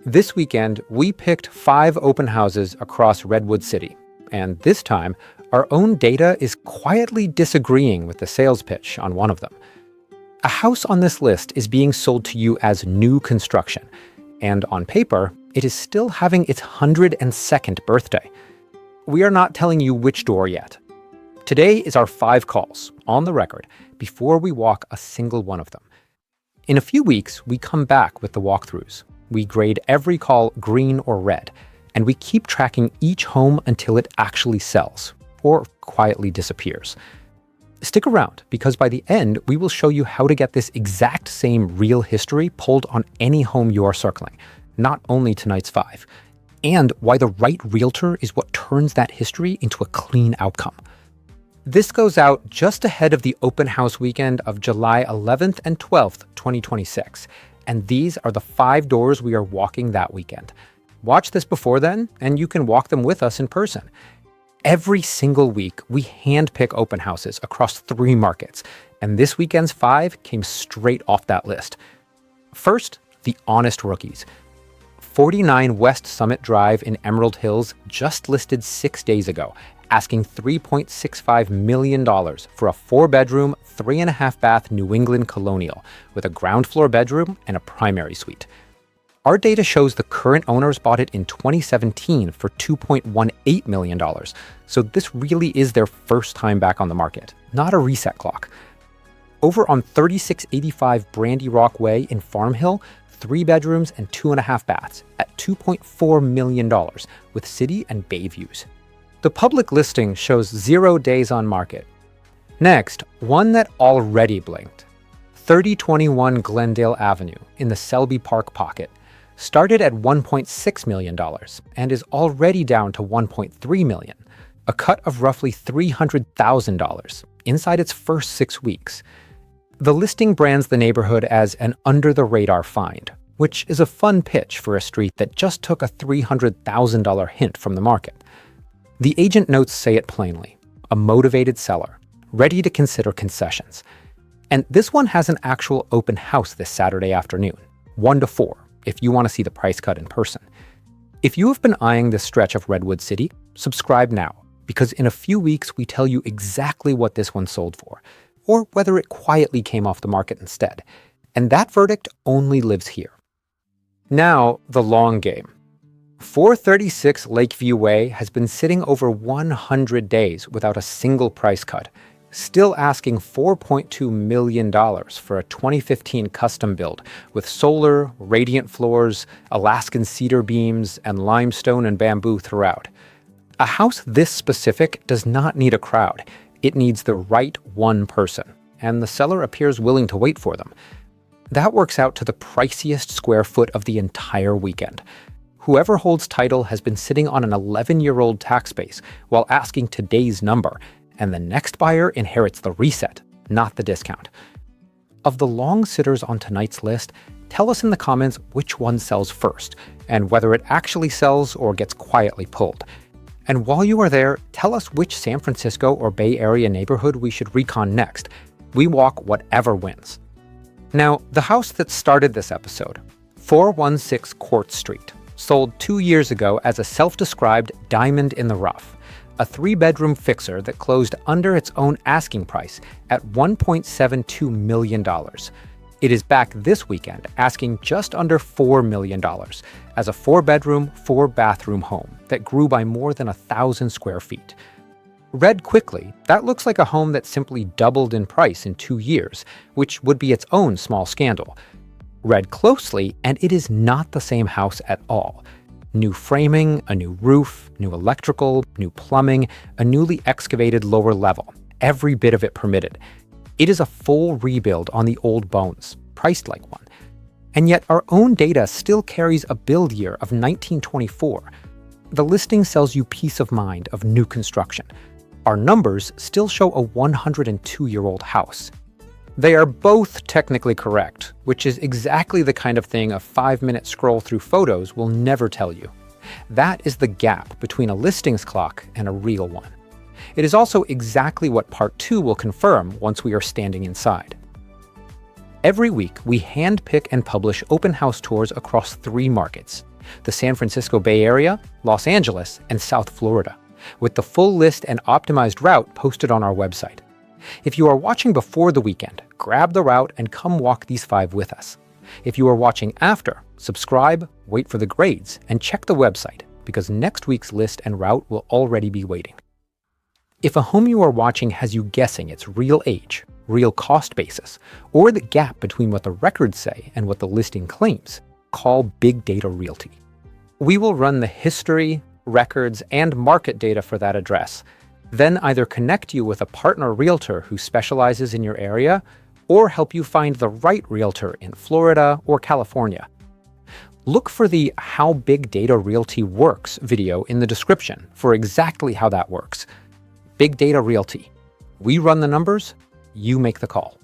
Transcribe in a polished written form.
This weekend, we picked 5 open houses across Redwood City. And this time, our own data is quietly disagreeing with the sales pitch on one of them. A house on this list is being sold to you as new construction. And on paper, it is still having its 102nd birthday. We are not telling you which door yet. Today is our 5 calls, on the record, before we walk a single one of them. In a few weeks, we come back with the walkthroughs. We grade every call green or red, and we keep tracking each home until it actually sells, or quietly disappears. Stick around, because by the end, we will show you how to get this exact same real history pulled on any home you are circling, not only tonight's 5, and why the right realtor is what turns that history into a clean outcome. This goes out just ahead of the open house weekend of July 11th and 12th, 2026, and these are the 5 doors we are walking that weekend. Watch this before then, and you can walk them with us in person. Every single week, we handpick open houses across 3 markets, and this weekend's 5 came straight off that list. First, the honest rookies. 49 West Summit Drive in Emerald Hills just listed 6 days ago, asking $3.65 million for a 4-bedroom, 3.5-bath New England colonial with a ground floor bedroom and a primary suite. Our data shows the current owners bought it in 2017 for $2.18 million, so this really is their first time back on the market, not a reset clock. Over on 3685 Brandy Rock Way in Farm Hill, 3 bedrooms and 2.5 baths at $2.4 million with city and bay views. The public listing shows 0 days on market. Next, one that already blinked. 3021 Glendale Avenue in the Selby Park pocket started at $1.6 million and is already down to $1.3 million, a cut of roughly $300,000 inside its first 6 weeks. The listing brands the neighborhood as an under-the-radar find, which is a fun pitch for a street that just took a $300,000 hint from the market. The agent notes say it plainly: a motivated seller, ready to consider concessions. And this one has an actual open house this Saturday afternoon, 1 to 4, if you want to see the price cut in person. If you have been eyeing this stretch of Redwood City, subscribe now, because in a few weeks we tell you exactly what this one sold for, or whether it quietly came off the market instead. And that verdict only lives here. Now, the long game. 436 Lakeview Way has been sitting over 100 days without a single price cut, still asking $4.2 million for a 2015 custom build with solar, radiant floors, Alaskan cedar beams, and limestone and bamboo throughout. A house this specific does not need a crowd. It needs the right one person, and the seller appears willing to wait for them. That works out to the priciest square foot of the entire weekend. Whoever holds title has been sitting on an 11-year-old tax base while asking today's number, and the next buyer inherits the reset, not the discount. Of the long sitters on tonight's list, tell us in the comments which one sells first, and whether it actually sells or gets quietly pulled. And while you are there, tell us which San Francisco or Bay Area neighborhood we should recon next. We walk whatever wins. Now, the house that started this episode, 416 Quartz Street, sold 2 years ago as a self-described diamond in the rough, a 3-bedroom fixer that closed under its own asking price at $1.72 million. It is back this weekend asking just under $4 million as a 4-bedroom, 4-bathroom home that grew by more than 1,000 square feet. Read quickly, that looks like a home that simply doubled in price in 2 years, which would be its own small scandal. Read closely, and it is not the same house at all. New framing, a new roof, new electrical, new plumbing, a newly excavated lower level, every bit of it permitted. It is a full rebuild on the old bones, priced like one. And yet our own data still carries a build year of 1924. The listing sells you peace of mind of new construction. Our numbers still show a 102-year-old house. They are both technically correct, which is exactly the kind of thing a 5-minute scroll through photos will never tell you. That is the gap between a listings clock and a real one. It is also exactly what Part 2 will confirm once we are standing inside. Every week, we handpick and publish open house tours across 3 markets: the San Francisco Bay Area, Los Angeles, and South Florida, with the full list and optimized route posted on our website. If you are watching before the weekend, grab the route and come walk these 5 with us. If you are watching after, subscribe, wait for the grades, and check the website, because next week's list and route will already be waiting. If a home you are watching has you guessing its real age, real cost basis, or the gap between what the records say and what the listing claims, call Big Data Realty. We will run the history, records, and market data for that address, then either connect you with a partner realtor who specializes in your area, or help you find the right realtor in Florida or California. Look for the How Big Data Realty Works video in the description for exactly how that works. Big Data Realty. We run the numbers, you make the call.